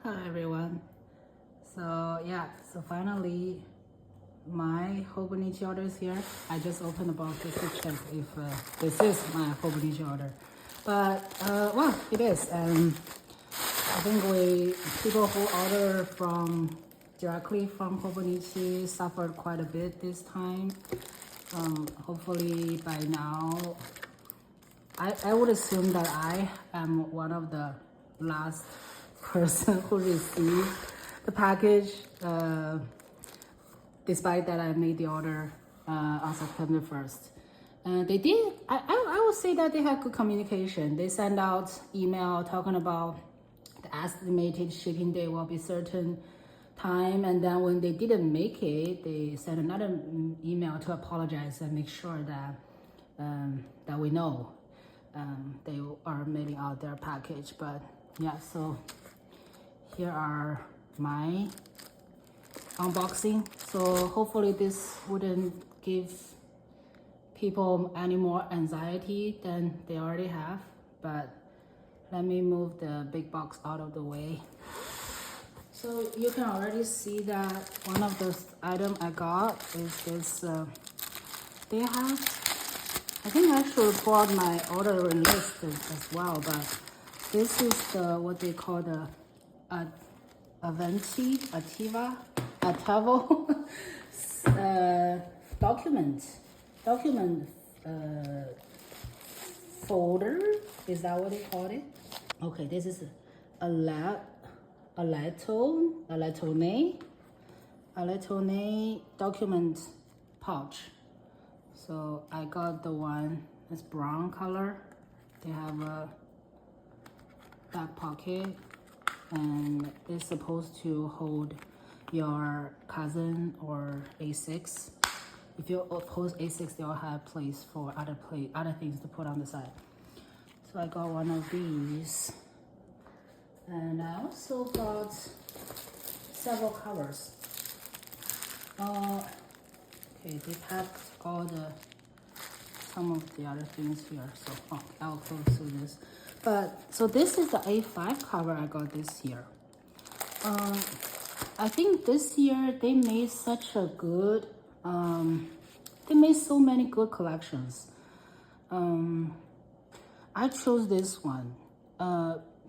Hi everyone. So finally my Hobonichi order is here. I just opened the box just to check if this is my Hobonichi order. But well, it is. And I think people who order directly from Hobonichi suffered quite a bit this time. Hopefully by now, I would assume that I am one of the last person who received the package, despite that I made the order on September 1st. They did, I would say that they had good communication. They sent out email talking about the estimated shipping date will be certain time, and then when they didn't make it, they sent another email to apologize and make sure that we know they are mailing out their package. But yeah, so here are my unboxing. So hopefully this wouldn't give people any more anxiety than they already have. But let me move the big box out of the way. So you can already see that one of the items I got is this. They have, I think I should report my order list as well, but this is what they call the Atavo document folder. Is that what they call it? Okay, this is Alettone document pouch. So I got the one that's brown color. They have a back pocket, and it's supposed to hold your cousin or A6. If you post A6, they'll have place for other things to put on the side. So I got one of these, and I also got several covers. Okay, they packed some of the other things here. So I'll close through this. But so this is the A5 cover I got this year. I think this year they made such a good, they made so many good collections. I chose this one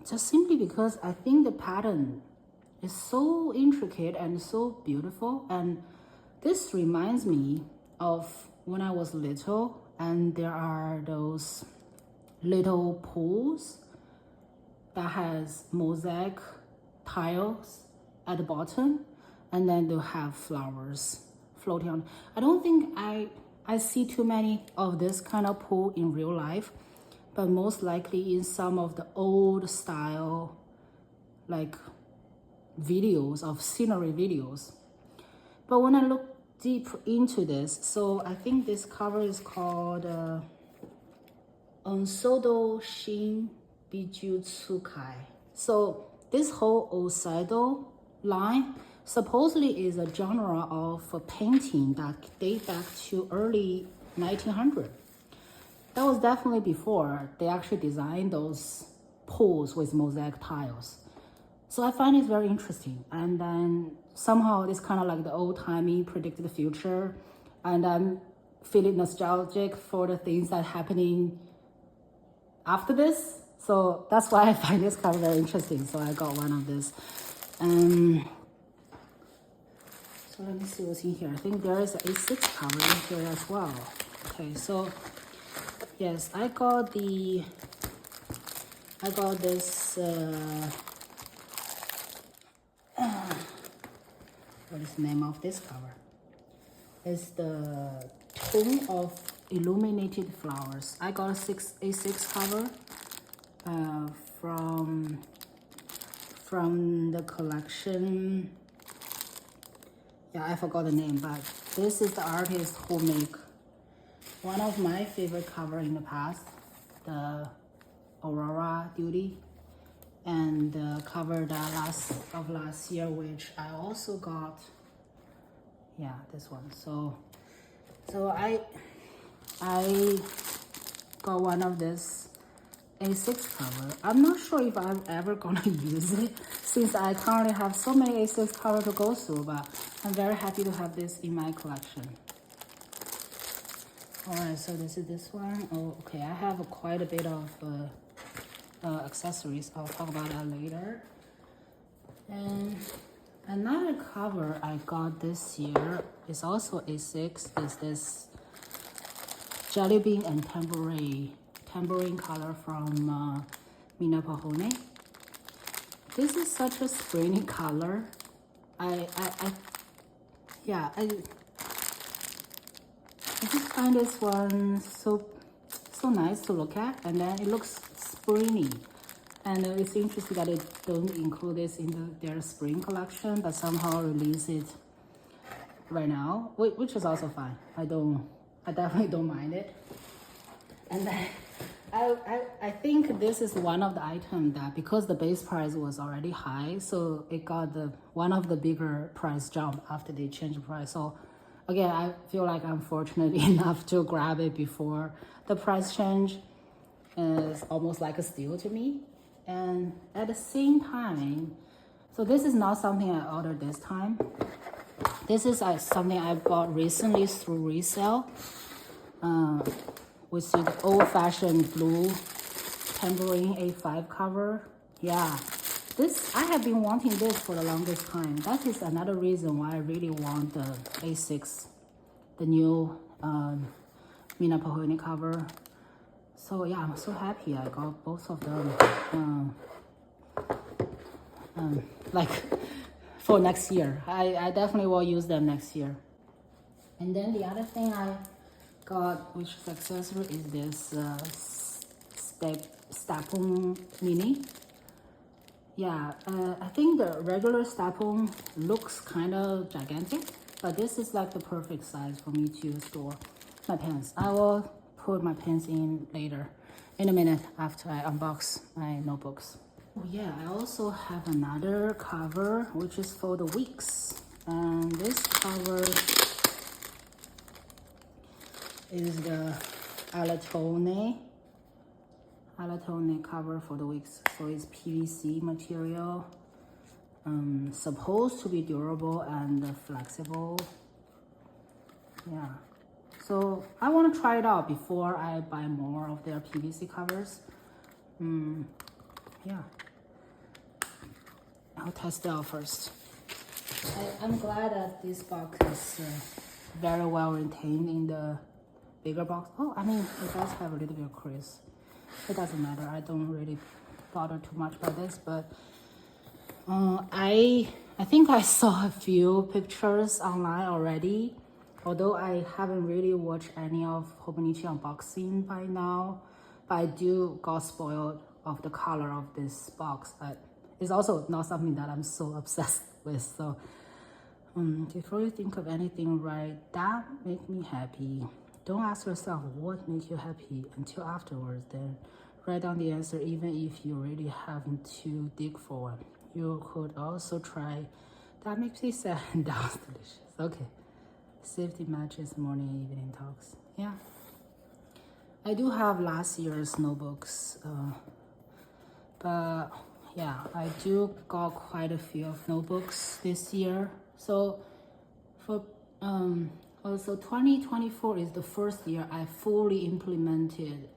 just simply because I think the pattern is so intricate and so beautiful. And this reminds me of when I was little, and there are those little pools that has mosaic tiles at the bottom, and then they'll have flowers floating on. I don't think I see too many of this kind of pool in real life, but most likely in some of the old style like videos of scenery videos. But when I look deep into this, so I think this cover is called Unsodo Shin-Bijutsukai. So this whole Unsodo line supposedly is a genre of painting that date back to early 1900. That was definitely before they actually designed those pools with mosaic tiles. So I find it very interesting. And then somehow it's kind of like the old-timey predicted the future. And I'm feeling nostalgic for the things that are happening after this. So that's why I find this cover very interesting. So I got one of this. So let me see what's in here. I think there is an A6 cover in here as well. Okay, so yes, I got this, what is the name of this cover? It's the Tone of Illuminated Flowers. I got a A6 cover from the collection. Yeah, I forgot the name, but this is the artist who make one of my favorite cover in the past, the Aurora Duty, and the cover that last year, which I also got. Yeah, this one. So I got one of this A6 cover. I'm not sure if I'm ever gonna use it since I currently have so many A6 cover to go through, but I'm very happy to have this in my collection. Alright, so this is this one. Oh, okay, I have quite a bit of accessories. I'll talk about that later. And another cover I got this year is also A6. Is this jellybean and tambourine color from minä perhonen. This is such a springy color. I just find this one so nice to look at, and then it looks springy. And it's interesting that they don't include this in their spring collection, but somehow release it right now, which is also fine. I definitely don't mind it. And then I think this is one of the items that, because the base price was already high, so it got one of the bigger price jump after they changed the price. So again, I feel like I'm fortunate enough to grab it before the price change. It's almost like a steal to me. And at the same time, so this is not something I ordered this time. This is something I bought recently through resale. With the old-fashioned blue tambourine A5 cover. Yeah, I have been wanting this for the longest time. That is another reason why I really want the A6, the new minä perhonen cover. So yeah, I'm so happy I got both of them. Like for next year. I definitely will use them next year. And then the other thing I got, which is accessory, is this Stappo mini. Yeah, I think the regular Stappo looks kind of gigantic, but this is like the perfect size for me to store my pens. I will put my pens in later, in a minute, after I unbox my notebooks. Oh yeah, I also have another cover, which is for the weeks. And this cover is the Alettone cover for the weeks. So it's PVC material, supposed to be durable and flexible. Yeah, so I want to try it out before I buy more of their PVC covers. Yeah, I'll test it out first. I'm glad that this box is very well retained in the bigger box. Oh, I mean, it does have a little bit of crease. It doesn't matter. I don't really bother too much by this, but I think I saw a few pictures online already. Although I haven't really watched any of Hobonichi unboxing by now, but I do got spoiled of the color of this box. It's also not something that I'm so obsessed with. So before you think of anything, write that make me happy. Don't ask yourself what makes you happy until afterwards. Then write down the answer, even if you really haven't to dig for one. You could also try that makes me sad and that was delicious. Okay. Safety matches, morning and evening talks. Yeah. I do have last year's notebooks. But yeah, I do got quite a few of notebooks this year. So for also 2024 is the first year I fully implemented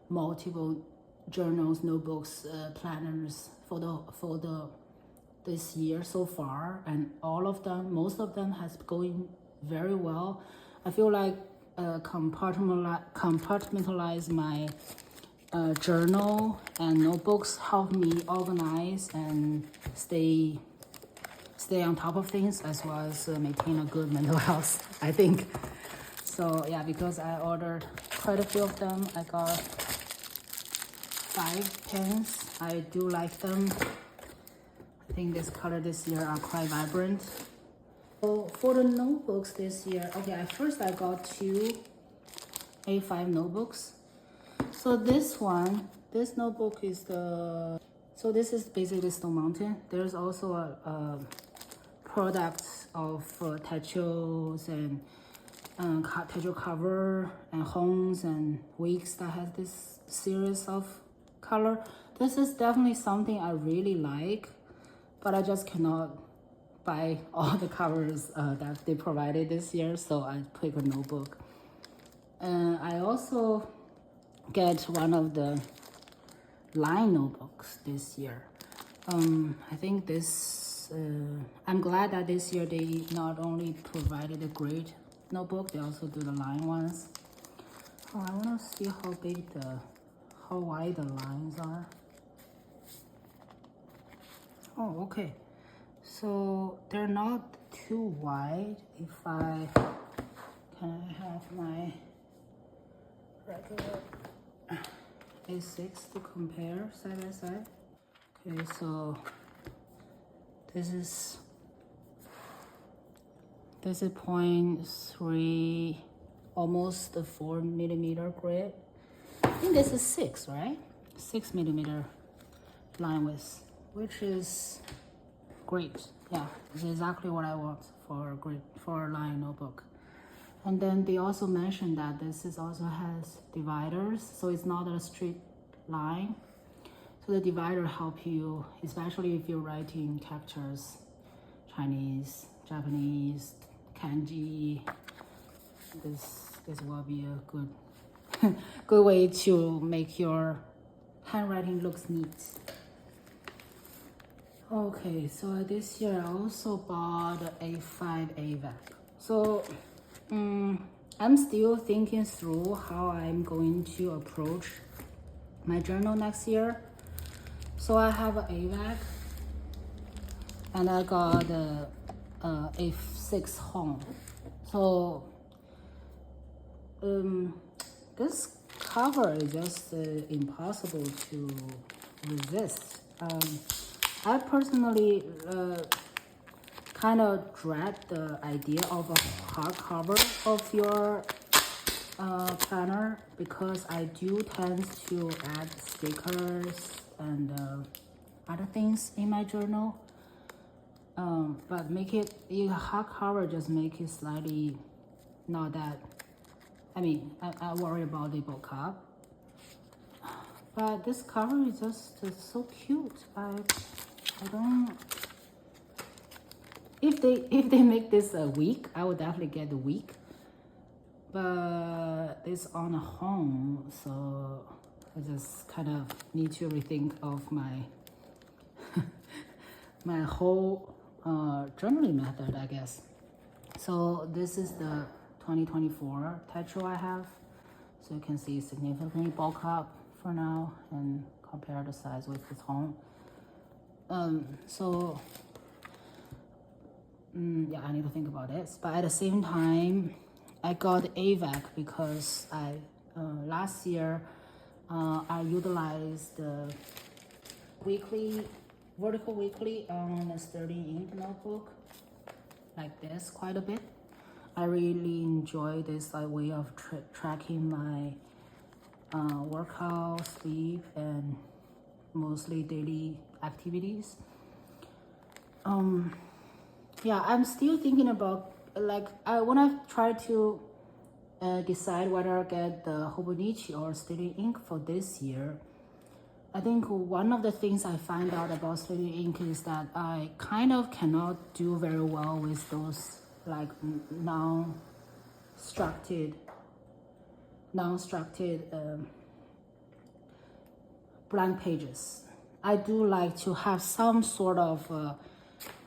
multiple journals, notebooks, planners for this year so far, and most of them has going very well. I feel like compartmentalize my journal and notebooks help me organize and stay on top of things, as well as maintain a good mental health, I think. So yeah, because I ordered quite a few of them, I got 5 pens. I do like them. I think this color this year are quite vibrant. So for the notebooks this year, okay, I got 2 A5 notebooks. So this notebook is so this is basically Stone Mountain. There's also a product of Techo's and Techo cover and homes and wigs that has this series of color. This is definitely something I really like, but I just cannot buy all the covers that they provided this year, so I pick a notebook. And I also get one of the line notebooks this year. I think this, I'm glad that this year they not only provided a great notebook, they also do the line ones. Oh, I want to see how wide the lines are. Oh, okay. So they're not too wide. Can I have my regular A6 to compare side by side? Okay, so this is 0.3, almost a 4mm grid. I think this is 6, right? 6mm line width, which is great. Yeah, it's exactly what I want for a line notebook. And then they also mentioned that this also has dividers, so it's not a straight line. So the divider help you, especially if you're writing captures, Chinese, Japanese, kanji. This will be a good way to make your handwriting looks neat. Okay, so this year I also bought A5 Avec. So I'm still thinking through how I'm going to approach my journal next year. So I have an Avec, and I got A6 Home. So this cover is just impossible to resist. I personally kind of dread the idea of a hardcover of your planner, because I do tend to add stickers and other things in my journal. But make it hardcover, just make it slightly not that. I mean, I worry about the book up. But this cover is just so cute. I don't. If they make this a week, I would definitely get the week. But it's on a home, so I just kind of need to rethink of my my whole journaling method, I guess. So this is the 2024 Techo I have. So you can see significantly bulk up for now and compare the size with this home. Yeah, I need to think about this. But at the same time, I got Avec because last year I utilized the vertical weekly on a sturdy ink notebook like this quite a bit. I really enjoy this way of tracking my workout, sleep, and mostly daily activities. Yeah, I'm still thinking about, when I try to decide whether I get the Hobonichi or Stationery ink for this year, I think one of the things I find out about Stationery ink is that I kind of cannot do very well with those non-structured blank pages. I do like to have some sort of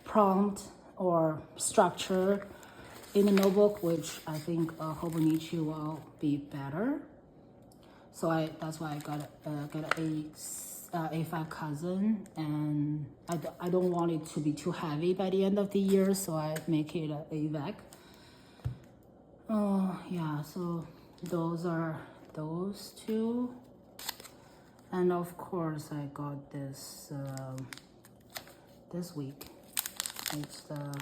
prompt or structure in the notebook, which I think Hobonichi will be better. So that's why I got A5 cousin, and I don't want it to be too heavy by the end of the year, so I make it an Avec. Oh yeah, so those are those two. And of course I got this this week. It's the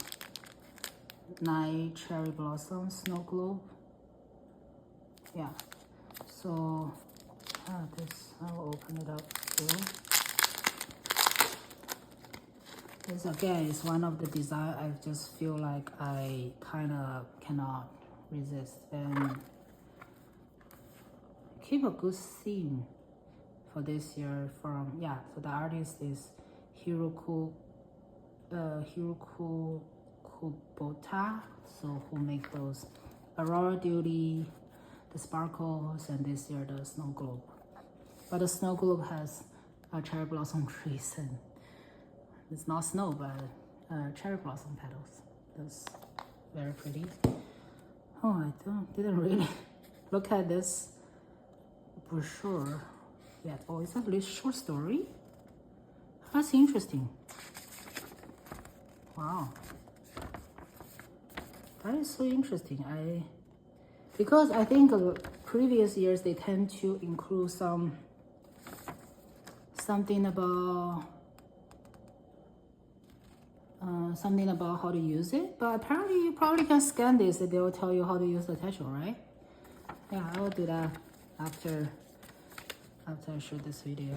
Night Cherry Blossom Snow Globe. Yeah, so this, I'll open it up too. This again is one of the design I just feel like I kind of cannot resist and keep a good theme for this year from, so the artist is Hiroko, Kubota, so who make those Aurora Duty, the sparkles, and this year the snow globe. But the snow globe has cherry blossom trees, and it's not snow, but cherry blossom petals. That's very pretty. Oh, I didn't really look at this brochure yet. Oh, it's a short story? That's interesting. Wow. That is so interesting. Because I think previous years they tend to include something about how to use it, but apparently you probably can scan this and they will tell you how to use the Techo, right? Yeah, I will do that after I shoot this video.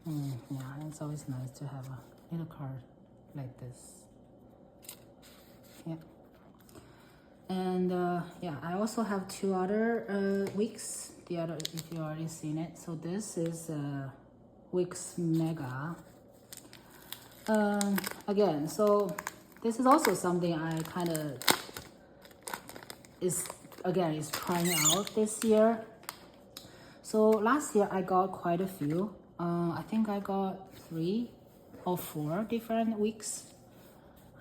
Yeah, it's always nice to have a little card like this. Yeah. And I also have two other wicks. The other, if you already seen it. So this is Wicks Mega. Again, so this is also something I kind of is trying out this year. So last year I got quite a few. I think I got 3 or 4 different wicks.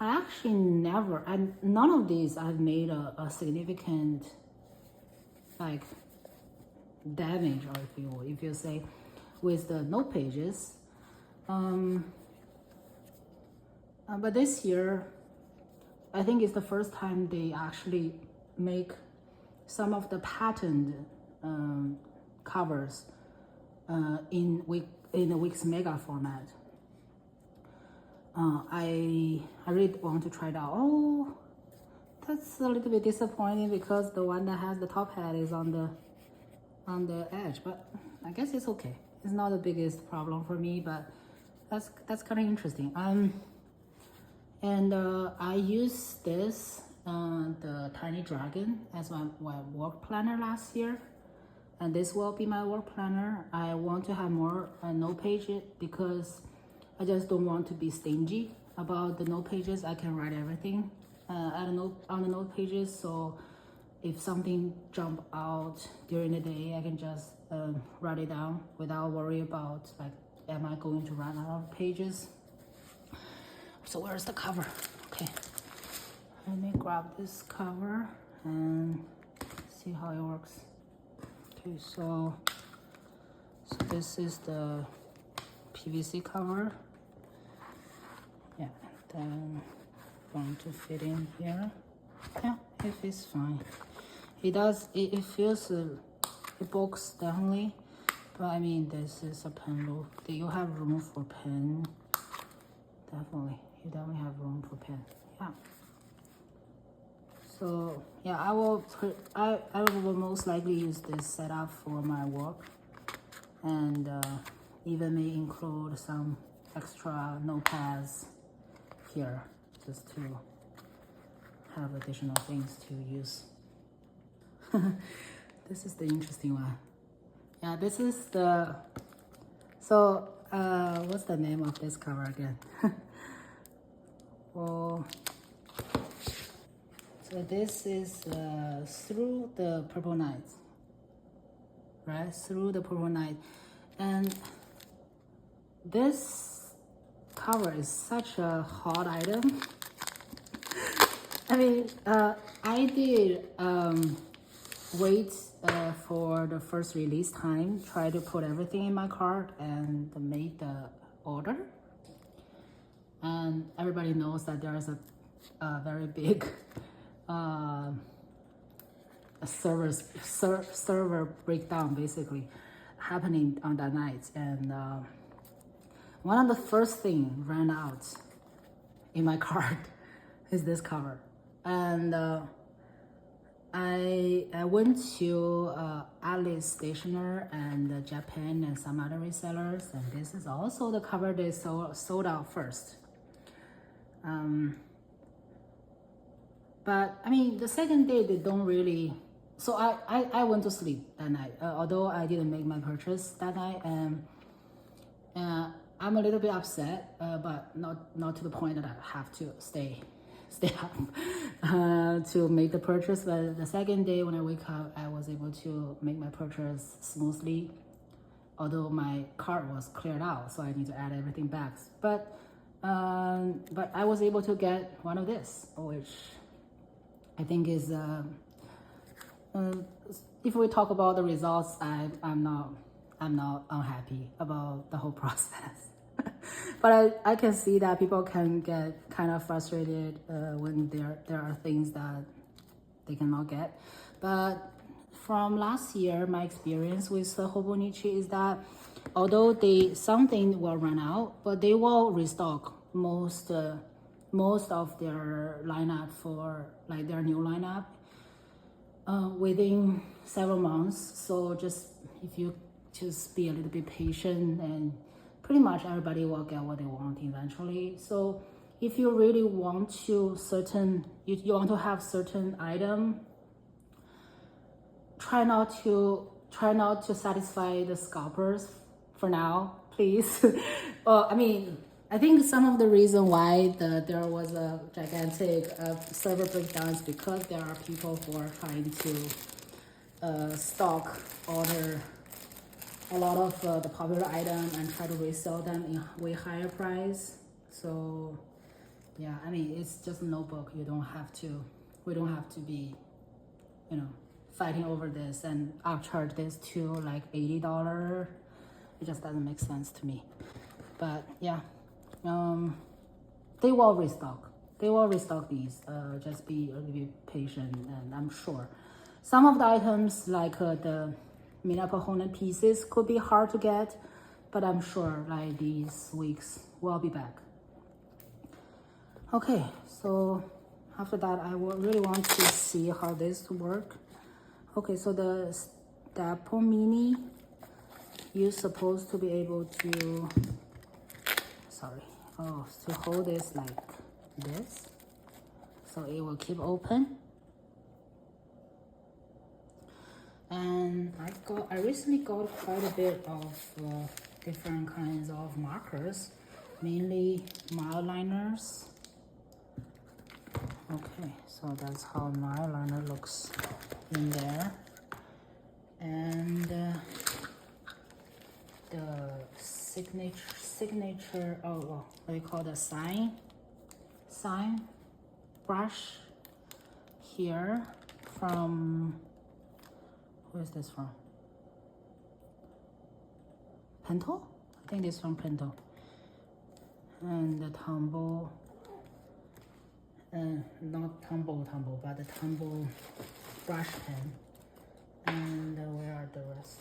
I actually none of these I've made a significant like damage, or if you say, with the note pages. But this year, I think it's the first time they actually make some of the patterned covers in the Wicks Mega format. I really want to try it out. Oh, that's a little bit disappointing because the one that has the top hat is on the edge, but I guess it's okay. It's not the biggest problem for me, but that's kind of interesting. I used this the Tiny Dragon as my work planner last year, and this will be my work planner. I want to have more note pages because I just don't want to be stingy about the note pages. I can write everything on the note pages, so if something jump out during the day, I can just write it down without worry about like, am I going to run out of pages? So where's the cover? Okay, let me grab this cover and see how it works. Okay, so this is the PVC cover. Yeah, then going to fit in here. Yeah, it fits fine. It feels it bulks definitely, but I mean this is a pen loop. You have room for pen. Definitely, you definitely have room for pen. Yeah. So yeah, I will most likely use this setup for my work, and even may include some extra notepads here just to have additional things to use. This is the interesting one. Yeah, this is the, so what's the name of this cover again? Well, so this is Through the Purple Night, right? Through the Purple Night. And this cover is such a hot item. I mean, I did wait for the first release time, try to put everything in my cart and make the order. And everybody knows that there is a very big server breakdown basically happening on that night. And one of the first things ran out in my cart is this cover. And I went to Alice Stationery and Japan and some other resellers, and this is also the cover they sold out first. But I mean, the second day they don't really so I went to sleep that night, although I didn't make my purchase that night, and I'm a little bit upset, but not to the point that I have to stay up to make the purchase. But the second day when I wake up, I was able to make my purchase smoothly, although my cart was cleared out, so I need to add everything back. But I was able to get one of this, which I think is if we talk about the results, I'm not unhappy about the whole process. But I can see that people can get kind of frustrated when there are things that they cannot get. But from last year, my experience with Hobonichi is that although something will run out, but they will restock most of their lineup for like their new lineup within several months. So just if you just be a little bit patient, and pretty much everybody will get what they want eventually. So if you really want to you want to have certain item, try not to satisfy the scalpers for now, please. I mean, I think some of the reason why there was a gigantic server breakdown is because there are people who are trying to stock order a lot of the popular item and try to resell them in way higher price. So yeah, I mean, it's just a notebook. We don't have to be, fighting over this and upcharge this to like $80. It just doesn't make sense to me. But yeah, they will restock these. Just be a little bit patient, and I'm sure some of the items like the minä perhonen pieces could be hard to get, but I'm sure like these weeks will be back. Okay, so after that, I really want to see how this work. Okay, so the Stappo mini, you're supposed to be able to, to hold this like this, so it will keep open. And I recently got quite a bit of different kinds of markers, mainly mile liners. Okay, so that's how mile liner looks in there. And the signature, what do you call the sign brush here from, where is this from? Pento? I think this is from Pento. And the tumble, not tumble, but the tumble brush pen. And where are the rest?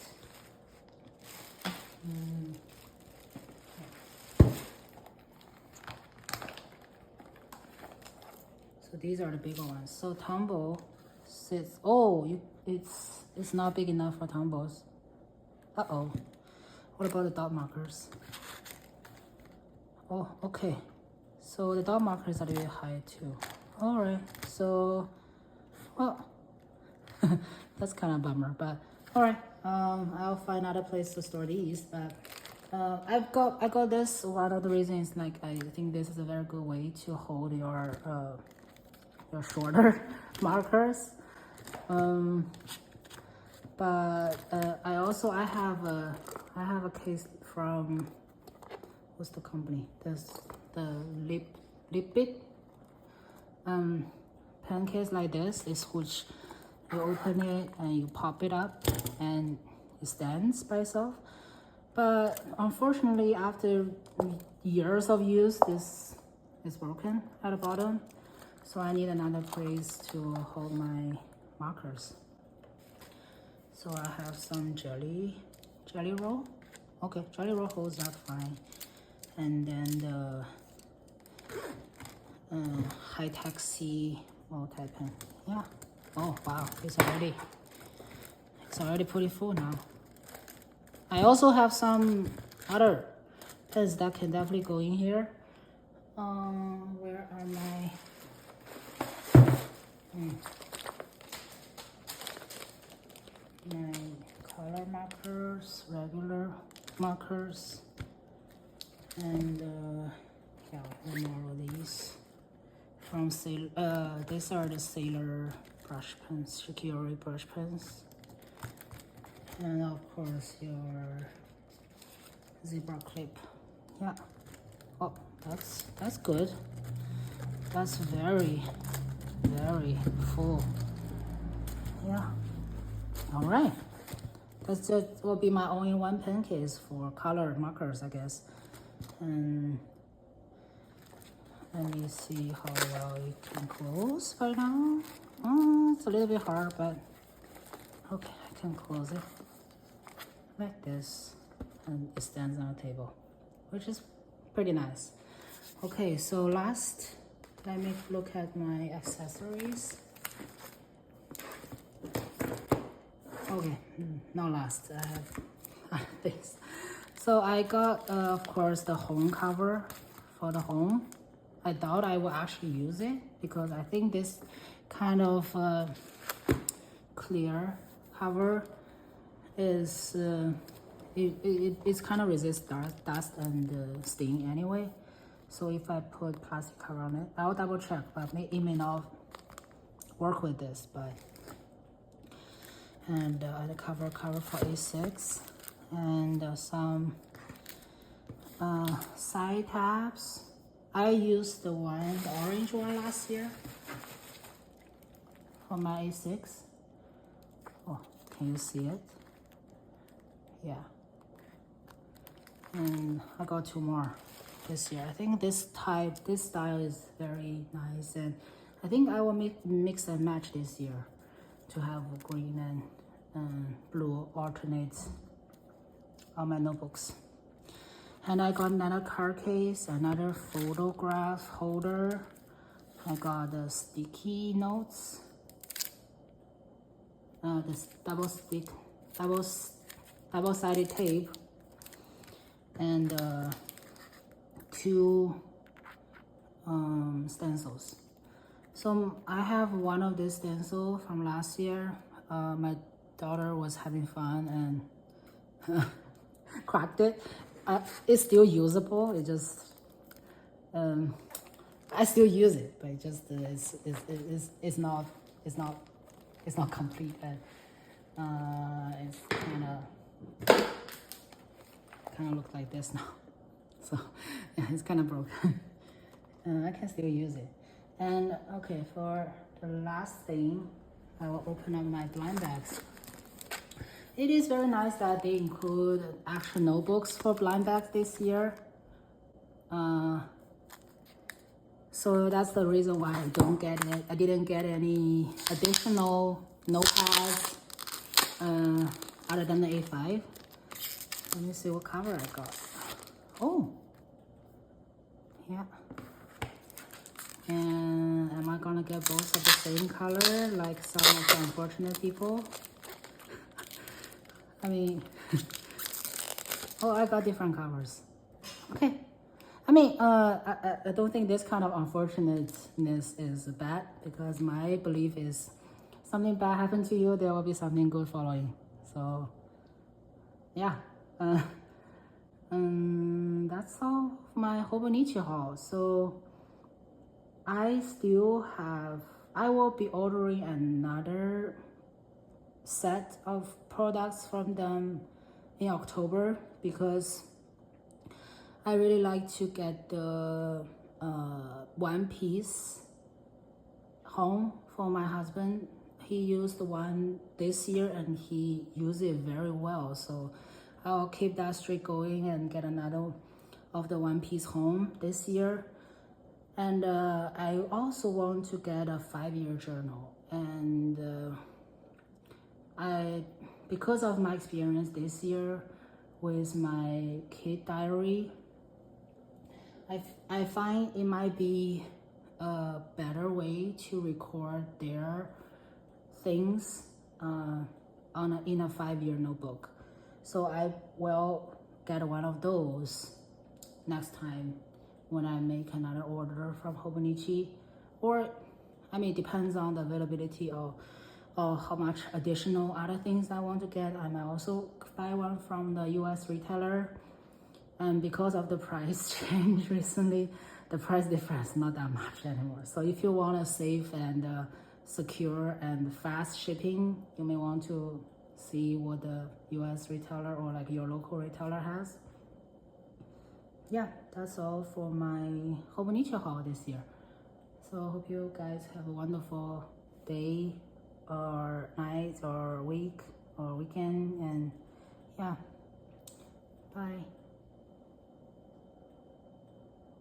So these are the bigger ones. So tumble sits. It's not big enough for tumbles. What about the dot markers? Oh, okay. So the dot markers are a little high too. All right. So, well, that's kind of a bummer, but all right. I'll find another place to store these. But I got this. One of the reasons, like, I think this is a very good way to hold your shorter markers. But I have a case from, what's the company? The Lipit pen case like this is which you open it and you pop it up and it stands by itself. But unfortunately, after years of use, this is broken at the bottom. So I need another place to hold my markers. So I have some jelly roll. Okay, jelly roll holds up fine. And then the high-tech C multi-pen. Yeah. Oh wow, it's already pretty full now. I also have some other pens that can definitely go in here. Where are my? my color markers, regular markers, and yeah, one more of these from Sailor. These are the Sailor brush pens, Shikori brush pens, and of course your zebra clip. Yeah. Oh, that's good. That's very full. Yeah. All right. That's just will be my only one pen case for color markers, I guess. And let me see how well it can close right now. Oh, it's a little bit hard, but okay, I can close it like this, and it stands on the table, which is pretty nice. Okay, so last, let me look at my accessories. Okay, not last, I have other things. So I got, of course, the home cover for the home. I thought I would actually use it because I think this kind of clear cover is, it's kind of resist dust and stain anyway. So if I put plastic cover on it, I'll double check, but it may not work with this, but. And the cover for A6, and some side tabs. I used the orange one last year for my A6. Oh, can you see it? Yeah. And I got 2 more this year. I think this style is very nice, and I think I will mix and match this year to have green and blue alternates on my notebooks. And I got another card case, another photograph holder. I got the sticky notes, this double-sided tape, and 2 stencils. So I have one of this stencil from last year. My daughter was having fun and cracked it. It's still usable. It just I still use it, but it just it's not complete. And it's kind of look like this now. So yeah, it's kind of broken. I can still use it. And okay, for the last thing, I will open up my blind bags. It is very nice that they include actual notebooks for blind bags this year. So that's the reason why I didn't get any additional notepads other than the A5. Let me see what cover I got. Oh, yeah. And am I gonna get both of the same color like some of the unfortunate people? I mean, oh, I got different covers. Okay. I mean, I don't think this kind of unfortunateness is bad, because my belief is something bad happened to you, there will be something good following. So, yeah. That's all of my Hobonichi haul. So, I will be ordering another set of products from them in October, because I really like to get the one piece home for my husband. He used one this year and he used it very well, so I'll keep that streak going and get another of the one piece home this year. And I also want to get a 5-year journal, and because of my experience this year with my kid diary, I find it might be a better way to record their things in a 5-year notebook. So I will get one of those next time when I make another order from Hobonichi, or I mean, it depends on the availability of or how much additional other things I want to get. I might also buy one from the US retailer. And because of the price change recently, the price difference not that much anymore. So if you want a safe and secure and fast shipping, you may want to see what the US retailer or like your local retailer has. Yeah, that's all for my Hobonichi haul this year. So I hope you guys have a wonderful day or night or week or weekend, and yeah, bye.